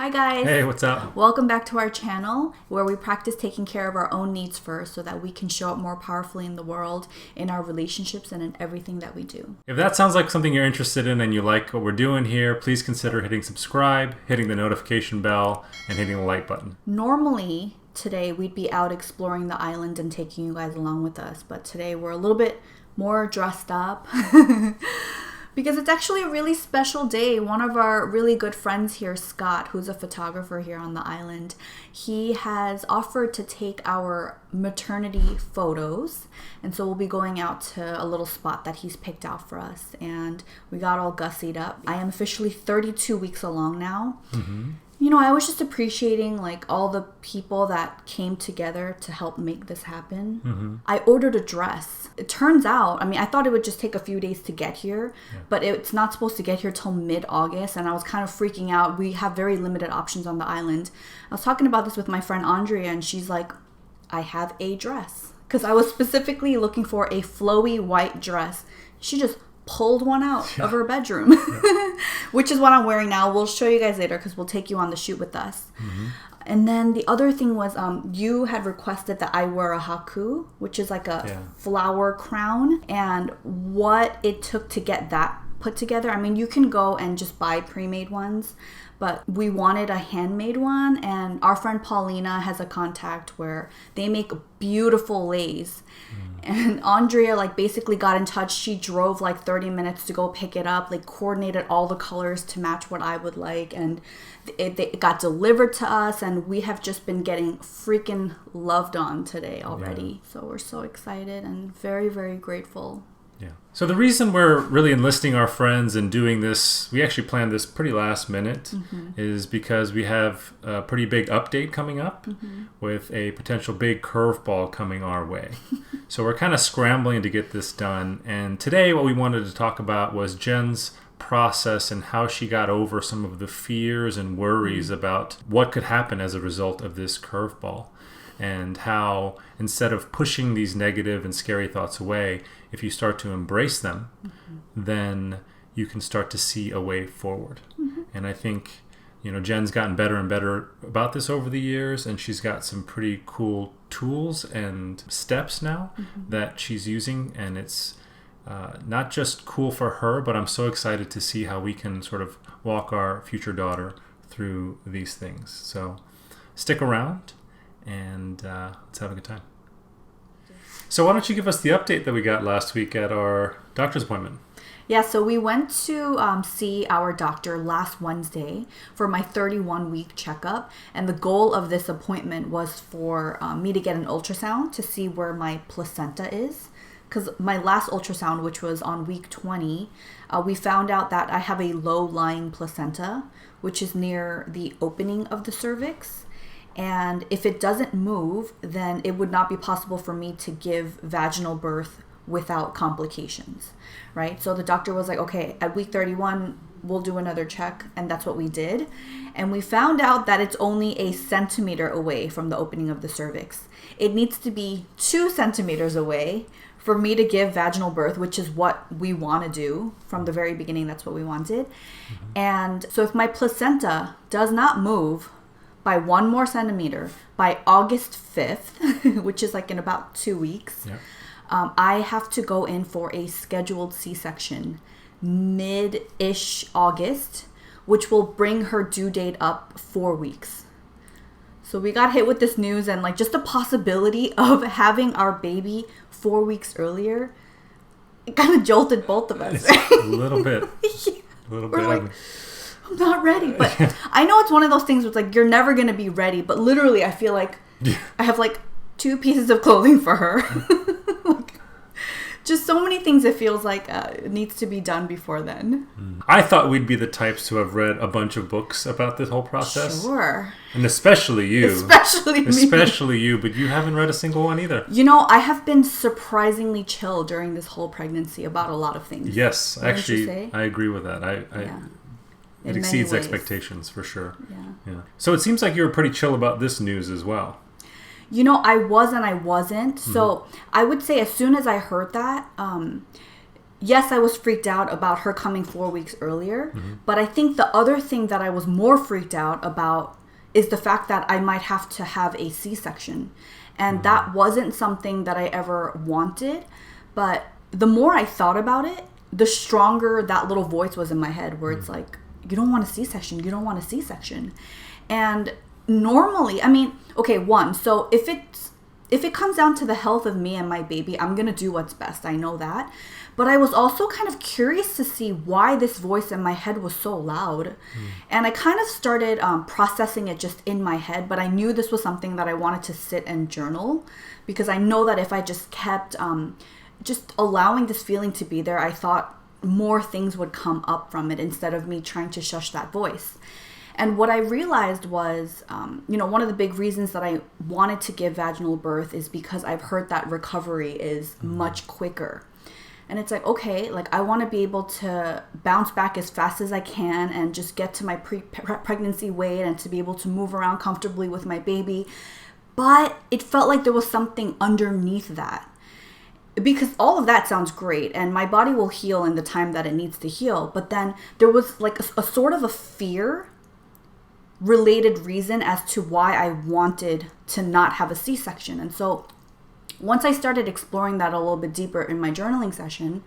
Hi guys! Hey, what's up? Welcome back to our channel where we practice taking care of our own needs first so that we can show up more powerfully in the world, in our relationships, and in everything that we do. If that sounds like something you're interested in and you like what we're doing here, please consider hitting subscribe, hitting the notification bell, and hitting the like button. Normally, today we'd be out exploring the island and taking you guys along with us, but today we're a little bit more dressed up. Because it's actually a really special day. One of our really good friends here, Scott, who's a photographer here on the island, he has offered to take our maternity photos. And so we'll be going out to a little spot that he's picked out for us. And we got all gussied up. I am officially 32 weeks along now. Mm-hmm. You know, I was just appreciating like all the people that came together to help make this happen. Mm-hmm. I ordered a dress. It turns out, I thought it would just take a few days to get here, but it's not supposed to get here till mid-August, and I was kind of freaking out. We have very limited options on the island. I was talking about this with my friend Andrea, and she's like, I have a dress. Because I was specifically looking for a flowy white dress. She just pulled one out of her bedroom, which is what I'm wearing now. We'll show you guys later because we'll take you on the shoot with us. Mm-hmm. And then the other thing was you had requested that I wear a haku, which is like a flower crown, and what it took to get that put together. You can go and just buy pre-made ones, but we wanted a handmade one, and our friend Paulina has a contact where they make beautiful lace. And Andrea basically got in touch. She drove 30 minutes to go pick it up, coordinated all the colors to match what I would like, and it got delivered to us, and we have just been getting freaking loved on today already. Yeah. So we're so excited and very, very grateful. Yeah. So the reason we're really enlisting our friends and doing this, we actually planned this pretty last minute, is because we have a pretty big update coming up with a potential big curveball coming our way. So we're kind of scrambling to get this done. And today what we wanted to talk about was Jenn's process and how she got over some of the fears and worries about what could happen as a result of this curveball. And how instead of pushing these negative and scary thoughts away, if you start to embrace them, then you can start to see a way forward. And I think, Jenn's gotten better and better about this over the years, and she's got some pretty cool tools and steps now that she's using, and it's not just cool for her, but I'm so excited to see how we can sort of walk our future daughter through these things. So stick around. And let's have a good time. So why don't you give us the update that we got last week at our doctor's appointment? Yeah, so we went to see our doctor last Wednesday for my 31-week checkup. And the goal of this appointment was for me to get an ultrasound to see where my placenta is. Because my last ultrasound, which was on week 20, we found out that I have a low-lying placenta, which is near the opening of the cervix. And if it doesn't move, then it would not be possible for me to give vaginal birth without complications, right? So the doctor was like, okay, at week 31, we'll do another check. And that's what we did. And we found out that it's only a centimeter away from the opening of the cervix. It needs to be 2 centimeters away for me to give vaginal birth, which is what we want to do from the very beginning. That's what we wanted. And so if my placenta does not move by 1 more centimeter by August 5th, which is in about 2 weeks, I have to go in for a scheduled C-section mid-ish August, which will bring her due date up 4 weeks. So we got hit with this news, and just the possibility of having our baby 4 weeks earlier, it kind of jolted both of us. A little bit. A little bit. I'm not ready, but I know it's one of those things where it's you're never going to be ready, but literally I feel like I have 2 pieces of clothing for her. Just so many things it feels like it needs to be done before then. I thought we'd be the types to have read a bunch of books about this whole process. Sure. And especially you. Especially me. Especially you, but you haven't read a single one either. I have been surprisingly chill during this whole pregnancy about a lot of things. Yes, actually, I agree with that. It exceeds expectations for sure. Yeah. So it seems like you were pretty chill about this news as well. I was and I wasn't. So I would say as soon as I heard that, yes, I was freaked out about her coming 4 weeks earlier, but I think the other thing that I was more freaked out about is the fact that I might have to have a C-section. And that wasn't something that I ever wanted. But the more I thought about it, the stronger that little voice was in my head where it's like, you don't want a C-section. You don't want a C-section. And normally, I mean, okay, so if it comes down to the health of me and my baby, I'm going to do what's best. I know that. But I was also kind of curious to see why this voice in my head was so loud. And I kind of started processing it just in my head. But I knew this was something that I wanted to sit and journal. Because I know that if I just kept just allowing this feeling to be there, I thought more things would come up from it instead of me trying to shush that voice. And what I realized was, one of the big reasons that I wanted to give vaginal birth is because I've heard that recovery is much quicker. And it's like, okay, like I want to be able to bounce back as fast as I can and just get to my pregnancy weight and to be able to move around comfortably with my baby. But it felt like there was something underneath that. Because all of that sounds great and my body will heal in the time that it needs to heal. But then there was like a sort of a fear related reason as to why I wanted to not have a C-section. And so once I started exploring that a little bit deeper in my journaling session,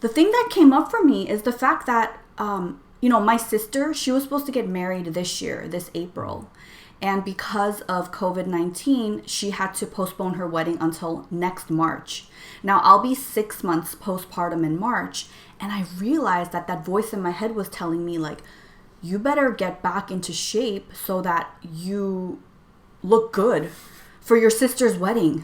the thing that came up for me is the fact that, my sister, she was supposed to get married this year, this April. And because of COVID-19, she had to postpone her wedding until next March. Now, I'll be 6 months postpartum in March. And I realized that voice in my head was telling me, like, you better get back into shape so that you look good for your sister's wedding.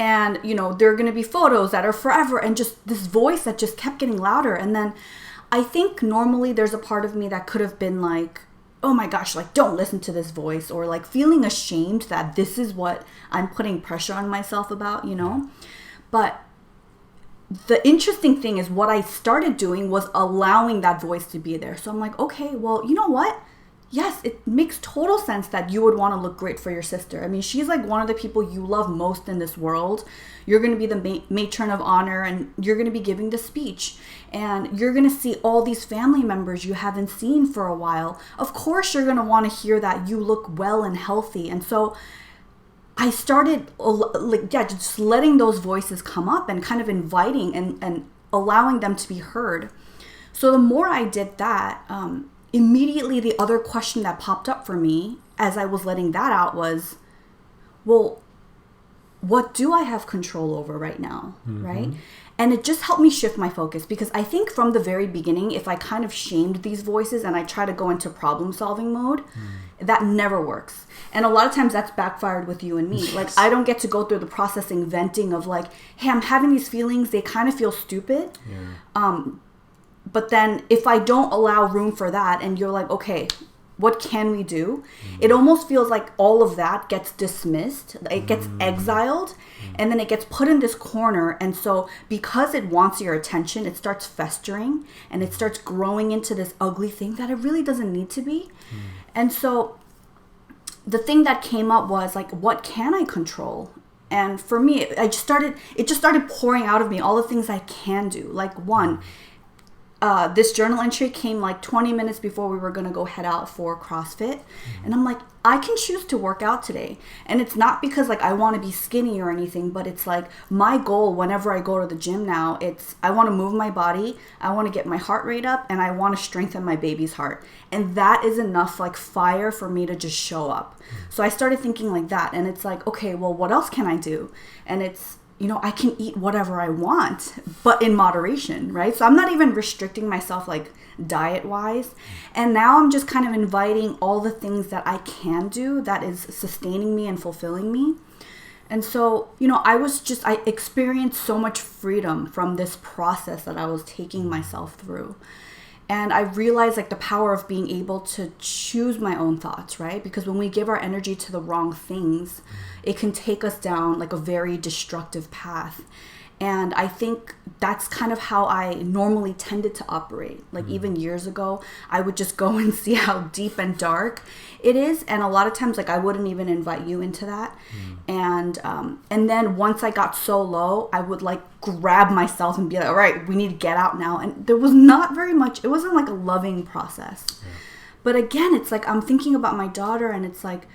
And, there are going to be photos that are forever. And just this voice that just kept getting louder. And then I think normally there's a part of me that could have been like, oh my gosh, like, don't listen to this voice. Or like feeling ashamed that this is what I'm putting pressure on myself about, But the interesting thing is what I started doing was allowing that voice to be there. So I'm like, okay, well, you know what? Yes, it makes total sense that you would want to look great for your sister. I mean, she's like one of the people you love most in this world. You're going to be the matron of honor and you're going to be giving the speech. And you're going to see all these family members you haven't seen for a while. Of course, you're going to want to hear that you look well and healthy. And so I started just letting those voices come up and kind of inviting and allowing them to be heard. So the more I did that, immediately the other question that popped up for me as I was letting that out was, well, what do I have control over right now, right? And it just helped me shift my focus because I think from the very beginning, if I kind of shamed these voices and I try to go into problem solving mode, that never works. And a lot of times that's backfired with you and me. Yes. Like, I don't get to go through the processing, venting of like, hey, I'm having these feelings. They kind of feel stupid. Yeah. But then if I don't allow room for that and you're like, okay, what can we do? It almost feels like all of that gets dismissed. It gets exiled and then it gets put in this corner. And so because it wants your attention, it starts festering and it starts growing into this ugly thing that it really doesn't need to be. And so the thing that came up was like, what can I control? And for me, it just started pouring out of me all the things I can do. Like one, this journal entry came like 20 minutes before we were going to go head out for CrossFit. And I'm like, I can choose to work out today. And it's not because like I want to be skinny or anything, but it's like my goal whenever I go to the gym now, I want to move my body. I want to get my heart rate up and I want to strengthen my baby's heart. And that is enough like fire for me to just show up. So I started thinking like that. And it's like, okay, well, what else can I do? And it's, I can eat whatever I want, but in moderation, right? So I'm not even restricting myself like diet-wise. And now I'm just kind of inviting all the things that I can do that is sustaining me and fulfilling me. And so, I experienced so much freedom from this process that I was taking myself through. And I realized like the power of being able to choose my own thoughts, right? Because when we give our energy to the wrong things, it can take us down like a very destructive path. And I think that's kind of how I normally tended to operate. Like even years ago, I would just go and see how deep and dark it is. And a lot of times, like I wouldn't even invite you into that. And then once I got so low, I would like grab myself and be like, all right, we need to get out now. And there was not very much, it wasn't like a loving process. Yeah. But again, it's like I'm thinking about my daughter, and it's like,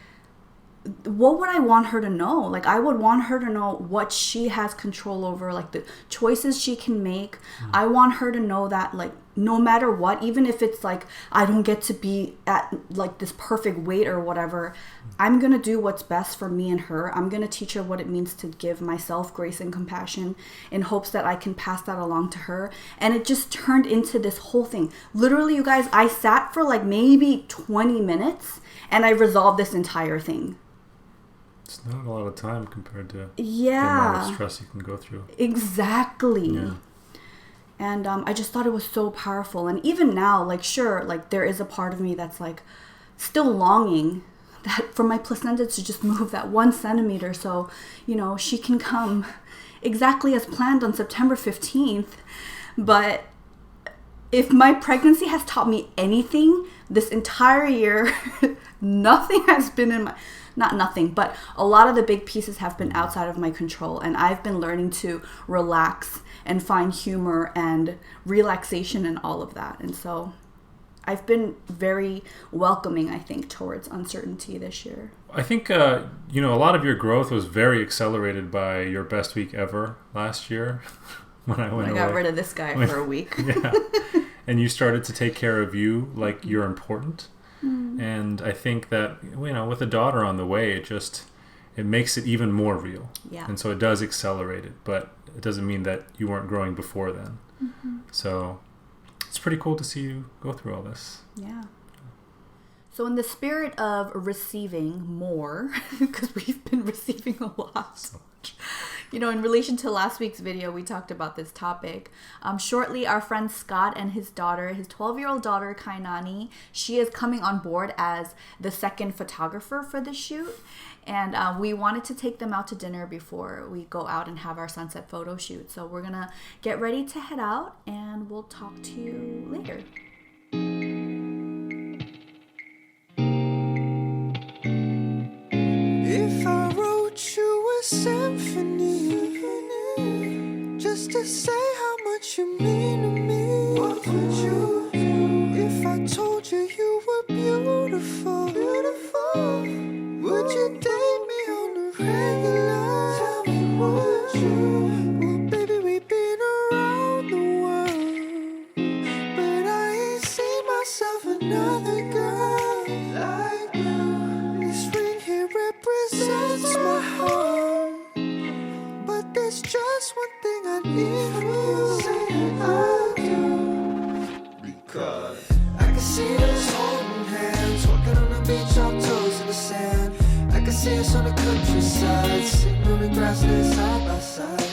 what would I want her to know? Like, I would want her to know what she has control over, like the choices she can make. I want her to know that, like, no matter what, even if it's like I don't get to be at like this perfect weight or whatever, I'm going to do what's best for me and her. I'm going to teach her what it means to give myself grace and compassion in hopes that I can pass that along to her. And it just turned into this whole thing. Literally, you guys, I sat for like maybe 20 minutes and I resolved this entire thing. It's not a lot of time compared to the amount of stress you can go through. Exactly. Yeah. And I just thought it was so powerful. And even now, like, sure, like there is a part of me that's like still longing that for my placenta to just move that 1 centimeter so, you know, she can come exactly as planned on September 15th. But if my pregnancy has taught me anything this entire year, nothing has been in my... Not nothing, but a lot of the big pieces have been outside of my control. And I've been learning to relax and find humor and relaxation in all of that. And so I've been very welcoming, I think, towards uncertainty this year. I think, a lot of your growth was very accelerated by your best week ever last year when I went away. I got rid of this guy for a week. Yeah. And you started to take care of you like you're important. And I think that, with a daughter on the way, it makes it even more real. Yeah. And so it does accelerate it, but it doesn't mean that you weren't growing before then. So it's pretty cool to see you go through all this. Yeah. So in the spirit of receiving more, because we've been receiving a lot. So much. In relation to last week's video, we talked about this topic. Shortly, our friend Scott and his daughter, his 12-year-old daughter, Kainani, she is coming on board as the second photographer for the shoot. And we wanted to take them out to dinner before we go out and have our sunset photo shoot. So we're going to get ready to head out, and we'll talk to you later. If I wrote you a symphony, just to say how much you mean to me, what would you do? If I told you you were beautiful, would you date me on the regular? Tell me, would you? Well, baby, we've been around the world, but I ain't seen myself another girl like you. This ring here represents my heart, but there's just one thing I need from you. Say I do, because I can see us holding hands, walking on the beach, our toes in the sand. I can see us on the countryside, sitting on the grassland side by side.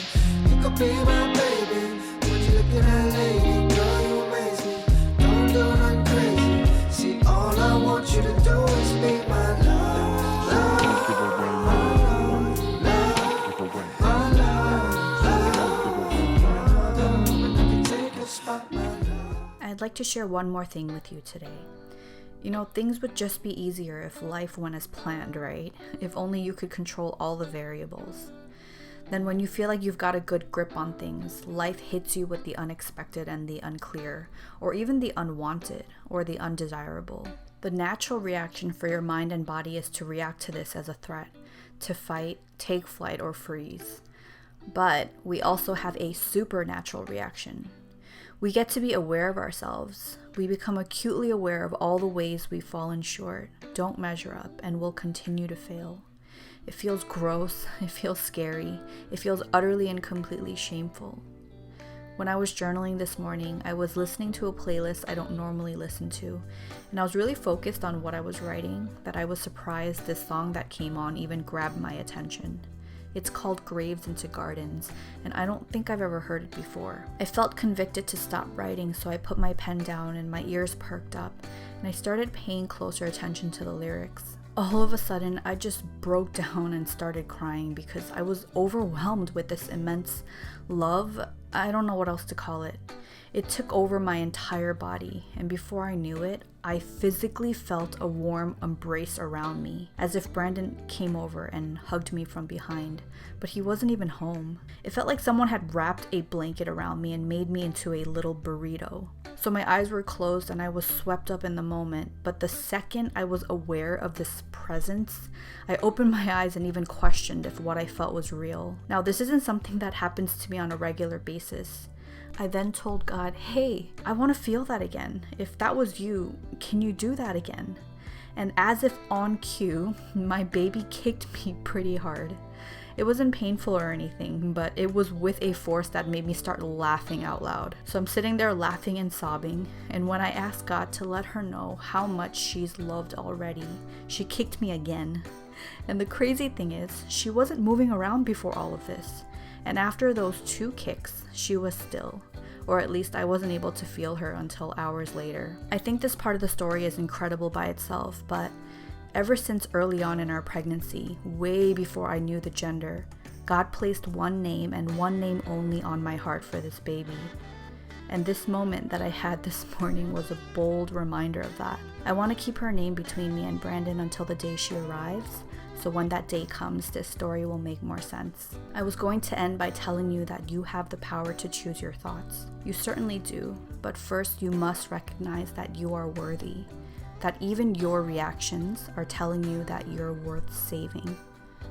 You could be my baby, would you look at that lady? Girl, you amaze me, don't do nothing crazy. See, all I want you to do is be my love, love, my love. I'd like to share one more thing with you today. Things would just be easier if life went as planned, right? If only you could control all the variables. Then when you feel like you've got a good grip on things, life hits you with the unexpected and the unclear, or even the unwanted, or the undesirable. The natural reaction for your mind and body is to react to this as a threat, to fight, take flight, or freeze. But we also have a supernatural reaction. We get to be aware of ourselves. We become acutely aware of all the ways we've fallen short, don't measure up, and will continue to fail. It feels gross, it feels scary, it feels utterly and completely shameful. When I was journaling this morning, I was listening to a playlist I don't normally listen to, and I was really focused on what I was writing, that I was surprised this song that came on even grabbed my attention. It's called Graves into Gardens, and I don't think I've ever heard it before. I felt convicted to stop writing, so I put my pen down and my ears perked up, and I started paying closer attention to the lyrics. All of a sudden, I just broke down and started crying because I was overwhelmed with this immense love. I don't know what else to call it. It took over my entire body, and before I knew it, I physically felt a warm embrace around me, as if Brandon came over and hugged me from behind, but he wasn't even home. It felt like someone had wrapped a blanket around me and made me into a little burrito. So my eyes were closed and I was swept up in the moment, but the second I was aware of this presence, I opened my eyes and even questioned if what I felt was real. Now, this isn't something that happens to me on a regular basis. I then told God, hey, I want to feel that again. If that was you, can you do that again? And as if on cue, my baby kicked me pretty hard. It wasn't painful or anything, but it was with a force that made me start laughing out loud. So I'm sitting there laughing and sobbing, and when I asked God to let her know how much she's loved already, she kicked me again. And the crazy thing is, she wasn't moving around before all of this. And after those 2 kicks, she was still. Or at least I wasn't able to feel her until hours later. I think this part of the story is incredible by itself, but ever since early on in our pregnancy, way before I knew the gender, God placed one name and one name only on my heart for this baby. And this moment that I had this morning was a bold reminder of that. I want to keep her name between me and Brandon until the day she arrives, so when that day comes, this story will make more sense. I was going to end by telling you that you have the power to choose your thoughts. You certainly do, but first you must recognize that you are worthy, that even your reactions are telling you that you're worth saving,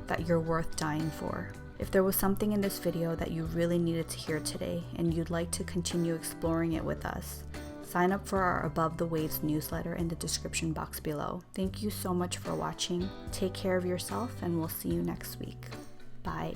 that you're worth dying for. If there was something in this video that you really needed to hear today and you'd like to continue exploring it with us, sign up for our Above the Waves newsletter in the description box below. Thank you so much for watching. Take care of yourself and we'll see you next week. Bye.